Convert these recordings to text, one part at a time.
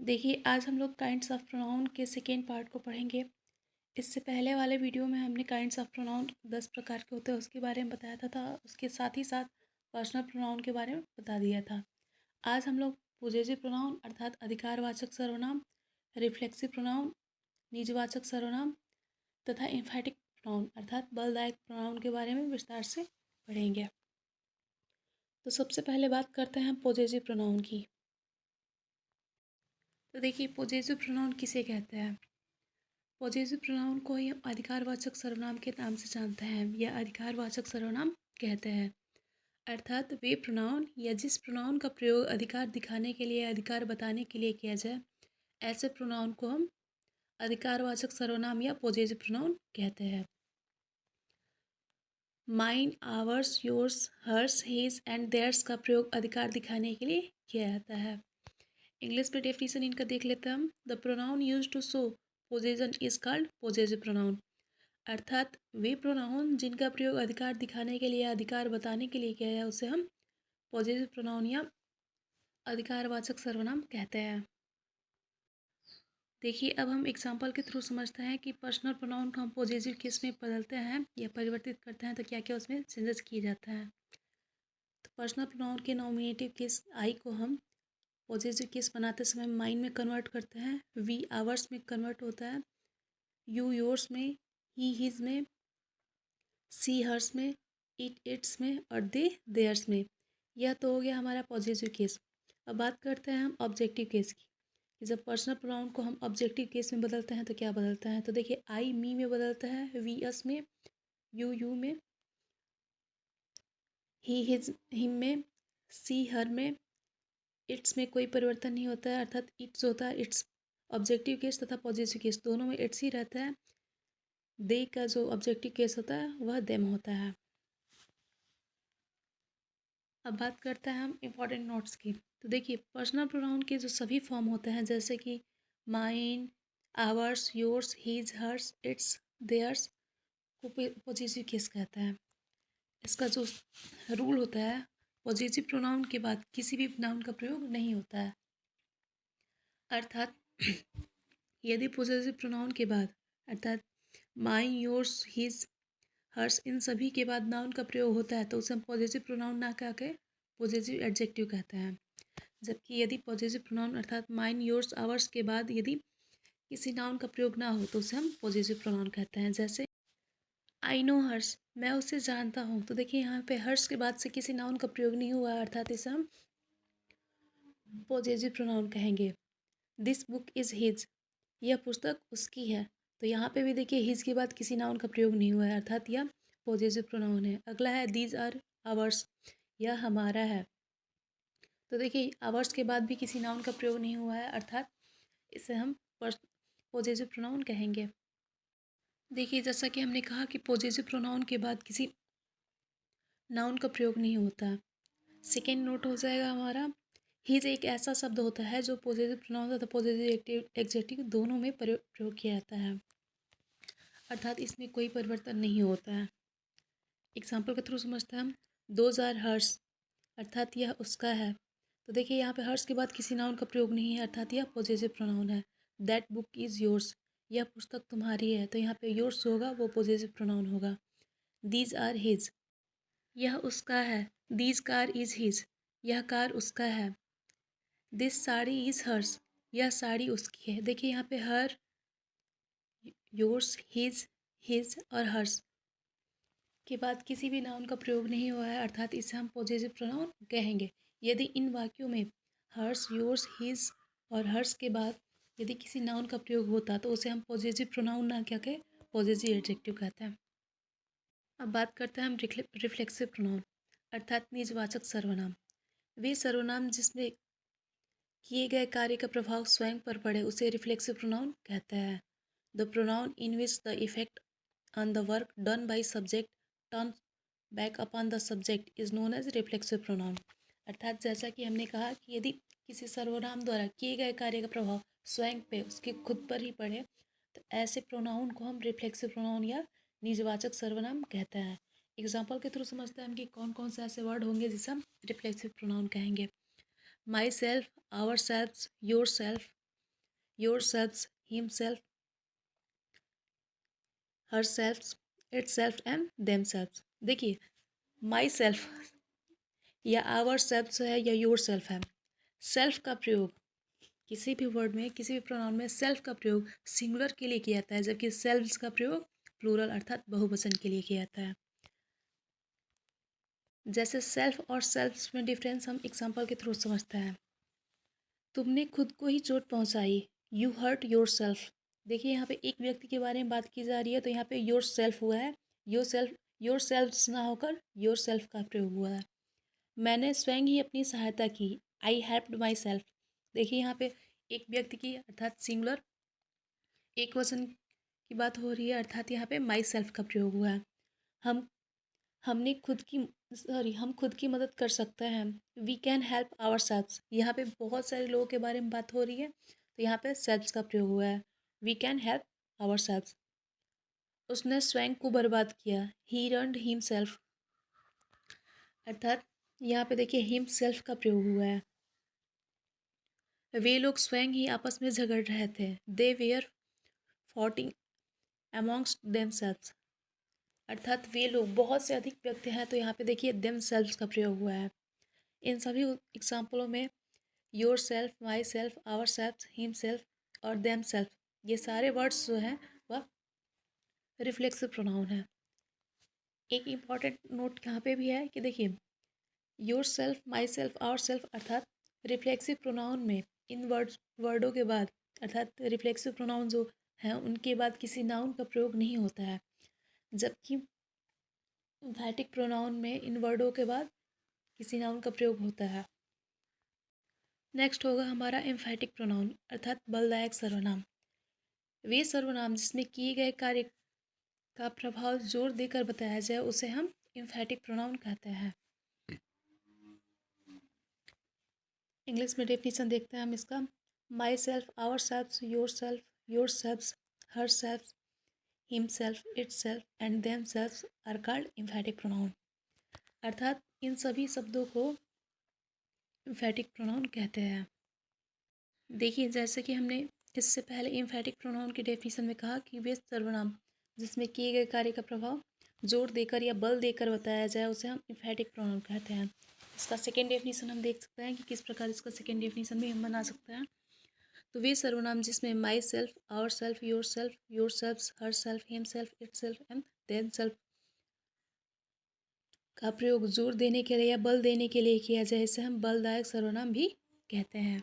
देखिए, आज हम लोग काइंड्स ऑफ प्रोनाउन के सेकेंड पार्ट को पढ़ेंगे। इससे पहले वाले वीडियो में हमने काइंड्स ऑफ प्रोनाउन 10 प्रकार के होते हैं उसके बारे में बताया था उसके साथ ही साथ पर्सनल प्रोनाउन के बारे में बता दिया था। आज हम लोग पोजेसिव प्रोनाउन अर्थात अधिकारवाचक सर्वनाम, रिफ्लेक्सिव प्रोनाउन निजवाचक सर्वनाम तथा एम्फैटिक प्रोनाउन अर्थात बलदायक प्रोनाउन के बारे में विस्तार से पढ़ेंगे। तो सबसे पहले बात करते हैं पोजेसिव प्रोनाउन की। तो देखिए, पोजेसिव प्रोनाउन किसे कहते हैं। पॉजिटिव प्रोनाउन को ही हम अधिकारवाचक सर्वनाम के नाम से जानते हैं या अधिकारवाचक सर्वनाम कहते हैं। अर्थात वे प्रोनाउन या जिस प्रोनाउन का प्रयोग अधिकार दिखाने के लिए, अधिकार बताने के लिए किया जाए, ऐसे प्रोनाउन को हम अधिकारवाचक सर्वनाम या पॉजिटिव प्रोनाउन कहते हैं। Mine, ours, yours, hers, his and theirs का प्रयोग अधिकार दिखाने के लिए किया जाता है। इंग्लिश में डेफिनेशन इनका देख लेते हैं हम। The pronoun used to show possession is called possessive pronoun. अर्थात वे प्रोनाउन जिनका प्रयोग अधिकार दिखाने के लिए, अधिकार बताने के लिए किया है, उसे हम पॉजिटिव प्रोनाउन या अधिकारवाचक सर्वनाम कहते हैं। देखिए, अब हम एग्जाम्पल के थ्रू समझते हैं कि पर्सनल प्रोनाउन को हम पॉजिटिव केस में बदलते हैं या परिवर्तित करते हैं तो क्या क्या उसमें चेंजेस किए जाते हैं। तो पर्सनल प्रोनाउन के नॉमिनेटिव केस आई को हम पॉजिटिव केस बनाते समय माइन में कन्वर्ट करते हैं, वी आवर्स में कन्वर्ट होता है, यू योर्स में, ही हिज में, सी हर्स में, इट इट्स में और दे देयर्स में। यह तो हो गया हमारा पॉजिटिव केस। अब बात करते हैं हम ऑब्जेक्टिव केस की कि जब पर्सनल प्रोनाउन को हम ऑब्जेक्टिव केस में बदलते हैं तो क्या बदलता है। तो देखिए, आई मी में बदलता है, वी अस में, यू यू में, ही हिज हिम में, सी हर में, इट्स में कोई परिवर्तन नहीं होता है अर्थात इट्स होता है। इट्स ऑब्जेक्टिव केस तथा पॉजिटिव केस दोनों में इट्स ही रहता है। दे का जो ऑब्जेक्टिव केस होता है वह देम होता है। अब बात करते हैं हम इम्पॉर्टेंट नोट्स की। तो देखिए, पर्सनल प्रोनाउन के जो सभी फॉर्म होते हैं जैसे कि mine, ours, yours, his, hers, its, theirs को पॉजिटिव केस कहते हैं। इसका जो रूल होता है, पॉजिटिव प्रोनाउन के बाद किसी भी प्रोनाउन का प्रयोग नहीं होता है। अर्थात यदि पॉजिटिव प्रोनाउन के बाद अर्थात माइन, योर्स, हीज, हर्ष इन सभी के बाद नाउन का प्रयोग होता है तो उसे हम पॉजिटिव प्रोनाउन ना कह के पॉजिटिव एडजेक्टिव कहते हैं। जबकि यदि पॉजिटिव प्रोनाउन अर्थात माइन, योर्स, आवर्स के बाद यदि किसी नाउन का प्रयोग ना हो तो उसे हम पॉजिटिव प्रोनाउन कहते हैं। जैसे आई नो हर्ष, मैं उसे जानता हूँ। तो देखिए, यहाँ पे हर्ष के बाद से किसी नाउन का प्रयोग नहीं हुआ है अर्थात इसे हम पॉजिटिव प्रोनाउन कहेंगे। दिस बुक इज़ हिज, यह पुस्तक उसकी है। तो यहाँ पे भी देखिए, हिज के बाद किसी नाउन का प्रयोग नहीं हुआ है अर्थात यह पॉजिटिव प्रोनाउन है। अगला है दीज आर आवर्स, यह हमारा है। तो देखिए, आवर्स के बाद भी किसी नाउन का प्रयोग नहीं हुआ है अर्थात इसे हम पॉजिटिव प्रोनाउन कहेंगे। देखिए, जैसा कि हमने कहा कि पॉजिटिव प्रोनाउन के बाद किसी नाउन का प्रयोग नहीं होता। सेकेंड नोट हो जाएगा हमारा, हिज एक ऐसा शब्द होता है जो पॉजिटिव प्रोनाउन तथा पॉजिटिव एडजेक्टिव दोनों में प्रयोग किया जाता है अर्थात इसमें कोई परिवर्तन नहीं होता है। एग्जाम्पल के थ्रू समझते हैं हम। दोज आर हर्स, अर्थात यह उसका है। तो देखिए, यहाँ पे हर्स के बाद किसी नाउन का प्रयोग नहीं है अर्थात यह पॉजिटिव प्रोनाउन है। दैट बुक इज़ योर्स, यह पुस्तक तुम्हारी है। तो यहाँ पे योर्स होगा वो पॉजिटिव प्रोनाउन होगा। दीज आर हिज, यह उसका है। दीज कार इज़ हिज, यह कार उसका है। दिस साड़ी इज़ हर्स, यह साड़ी उसकी है। देखिए, यहाँ पे हर, योर्स, हिज और हर्स के बाद किसी भी नाउन का प्रयोग नहीं हुआ है अर्थात इसे हम पॉजिटिव प्रोनाउन कहेंगे। यदि इन वाक्यों में हर्स, योर्स, हिज और हर्स के बाद यदि किसी नाउन का प्रयोग होता तो उसे हम पॉजिटिव प्रोनाउन ना क्या कहें, पॉजिटिव एडजेक्टिव कहते हैं। अब बात करते हैं हम रिफ्लेक्सिव प्रोनाउन अर्थात निजवाचक सर्वनाम। वे सर्वनाम जिसमें किए गए कार्य का प्रभाव स्वयं पर पड़े उसे रिफ्लेक्सिव प्रोनाउन कहते हैं। The pronoun in which the effect on the work done by subject turn back upon the subject is known as reflexive pronoun. अर्थात जैसा कि हमने कहा कि यदि किसी सर्वनाम द्वारा किए गए कार्य का प्रभाव स्वयं पे उसके खुद पर ही पड़े तो ऐसे प्रोनाउन को हम रिफ्लेक्सिव प्रोनाउन या निजवाचक सर्वनाम कहते हैं। एग्जाम्पल के थ्रू समझते हैं हम कि कौन कौन से ऐसे वर्ड होंगे जिसे हम रिफ्लेक्सिव प्रोनाउन कहेंगे। Myself, ourself, yourself, yourself, himself, herself, itself and themself. देखिए माई सेल्फ या आवर सेल्फ है या योर सेल्फ है, सेल्फ का प्रयोग किसी भी वर्ड में, किसी भी प्रोनाउन में सेल्फ का प्रयोग सिंगुलर के लिए किया जाता है, जबकि सेल्व्स का प्रयोग प्लूरल अर्थात बहुवचन के लिए किया जाता है। जैसे सेल्फ और सेल्फ्स में डिफरेंस हम एग्जांपल के थ्रू समझते हैं। तुमने खुद को ही चोट पहुंचाई, यू हर्ट योर सेल्फ। देखिए यहाँ पे एक व्यक्ति के बारे में बात की जा रही है, तो यहाँ पे योर सेल्फ हुआ है, योर सेल्फ्स ना होकर योर सेल्फ का प्रयोग हुआ है। मैंने स्वयं ही अपनी सहायता की, आई हेल्प्ड माई सेल्फ। देखिए यहाँ पे एक व्यक्ति की अर्थात सिंगुलर एक वचन की बात हो रही है, अर्थात यहाँ पे माई सेल्फ का प्रयोग हुआ है। हम हमने खुद की हम खुद की मदद कर सकते हैं, we can help ourselves. यहाँ पे बहुत सारे लोगों के बारे में बात हो रही है, तो यहाँ पे सेल्फ्स का प्रयोग हुआ है, we can help ourselves. उसने स्वयं को बर्बाद किया, ही रन्ड हिम सेल्फ। अर्थात यहाँ पे देखिए हिम सेल्फ का प्रयोग हुआ है। वे लोग स्वयं ही आपस में झगड़ रहे थे, दे वेयर फॉटिंग अमॉन्ग्स्ट देमसेल्व्स। अर्थात वे लोग बहुत से अधिक व्यक्ति हैं, तो यहाँ पे देखिए देमसेल्व्स का प्रयोग हुआ है। इन सभी एग्जाम्पलों में yourself, myself, ourself, himself और देम सेल्फ, ये सारे वर्ड्स जो हैं वह रिफ्लेक्सिव प्रोनाउन है। एक इम्पॉर्टेंट नोट यहाँ पे भी है कि देखिए yourself, myself, ourself अर्थात रिफ्लेक्सिव प्रोनाउन में इन वर्डों के बाद अर्थात रिफ्लेक्सिव प्रोनाउन जो हैं उनके बाद किसी नाउन का प्रयोग नहीं होता है, जबकि एम्फैटिक प्रोनाउन में इन वर्डों के बाद किसी नाउन का प्रयोग होता है। नेक्स्ट होगा हमारा एम्फैटिक प्रोनाउन अर्थात बलदायक सर्वनाम। वे सर्वनाम जिसमें किए गए कार्य का प्रभाव जोर देकर बताया जाए उसे हम एम्फैटिक प्रोनाउन कहते हैं। इंग्लिश में डेफिनेशन देखते हैं हम इसका। Myself, ourself, yourself, herself, himself, itself and themself are called emphatic pronoun. अर्थात इन सभी शब्दों को एम्फैटिक प्रोनाउन कहते हैं। देखिए जैसे कि हमने इससे पहले एम्फैटिक प्रोनाउन की डेफिनेशन में कहा कि वे सर्वनाम जिसमें किए गए कार्य का प्रभाव जोर देकर या बल देकर बताया जाए उसे हम एम्फैटिक प्रोनाउन कहते हैं। इसका सेकेंड डेफिनेशन हम देख सकते हैं कि किस प्रकार इसका सेकेंड डेफिनेशन भी हम बना सकते हैं। तो वे सर्वनाम जिसमें myself, ourself, yourself, herself, himself, itself and themself का प्रयोग जोर देने के लिए या बल देने के लिए किया जाए इसे हम बलदायक सर्वनाम भी कहते हैं।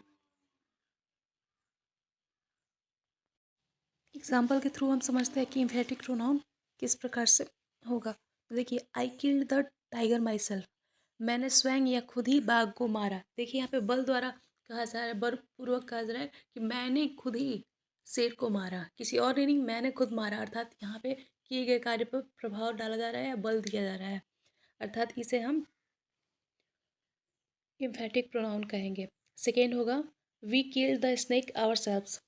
एग्जाम्पल के थ्रू हम समझते हैं कि एम्फैटिक प्रोनाउन किस प्रकार से होगा। तो देखिए I killed the tiger my self, मैंने स्वयं या खुद ही बाघ को मारा। देखिए यहाँ पे बल द्वारा कहा जा रहा है, बलपूर्वक कहा जा रहा है कि मैंने खुद ही शेर को मारा, किसी और ने नहीं, मैंने खुद मारा। अर्थात यहाँ पे किए गए कार्य पर प्रभाव डाला जा रहा है या बल दिया जा रहा है, अर्थात इसे हम एम्फैटिक प्रोनाउन कहेंगे। सेकेंड होगा we killed the snake ourselves,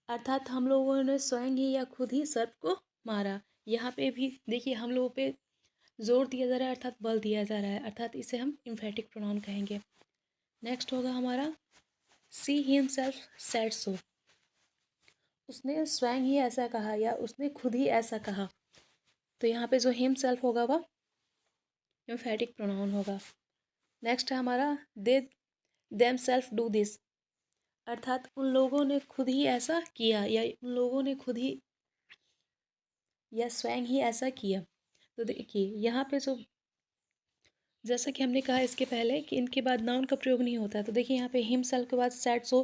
अर्थात हम लोगों ने स्वयं ही या खुद ही सर्प को मारा। यहाँ पे भी देखिए हम लोगों पे जोर दिया जा रहा है अर्थात बल दिया जा रहा है, अर्थात इसे हम एम्फैटिक प्रोनाउन कहेंगे। नेक्स्ट होगा हमारा सी हिमसेल्फ सेड सो, उसने स्वयं ही ऐसा कहा या उसने खुद ही ऐसा कहा। तो यहाँ पे जो हिमसेल्फ होगा वह एम्फैटिक प्रोनाउन होगा। नेक्स्ट है हमारा they them self do this, अर्थात उन लोगों ने खुद ही ऐसा किया या उन लोगों ने खुद ही या स्वयं ही ऐसा किया। तो देखिए यहाँ पे जो जैसा कि हमने कहा इसके पहले कि इनके बाद नाउन का प्रयोग नहीं होता है, तो देखिए यहाँ पे हिम सेल्फ के बाद सैड सो,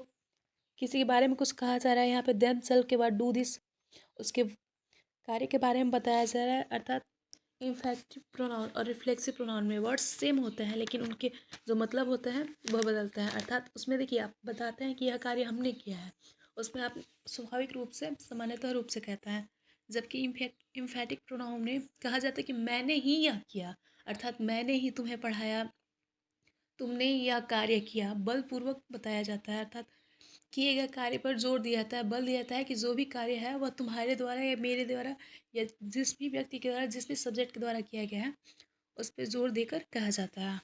किसी के बारे में कुछ कहा जा रहा है, यहाँ पे देम सेल्फ के बाद डू दिस, उसके कार्य के बारे में बताया जा रहा है। अर्थात इन्फेक्टिव प्रोनाउन और रिफ्लेक्सिव प्रोनाउन में वर्ड्स सेम होते हैं लेकिन उनके जो मतलब होते हैं वह बदलते हैं। अर्थात उसमें देखिए आप बताते हैं कि यह कार्य हमने किया है, उसमें आप स्वाभाविक रूप से सामान्यतः रूप से कहते हैं, जबकि इम्फैटिक प्रोनाउन में कहा जाता है कि मैंने ही यह किया, अर्थात मैंने ही तुम्हें पढ़ाया, तुमने यह कार्य किया, बलपूर्वक बताया जाता है। अर्थात किए गए कार्य पर जोर दिया जाता है, बल दिया जाता है कि जो भी कार्य है वह तुम्हारे द्वारा या मेरे द्वारा या जिस भी व्यक्ति के द्वारा, जिस भी सब्जेक्ट के द्वारा किया गया है उस पर जोर देकर कहा जाता है।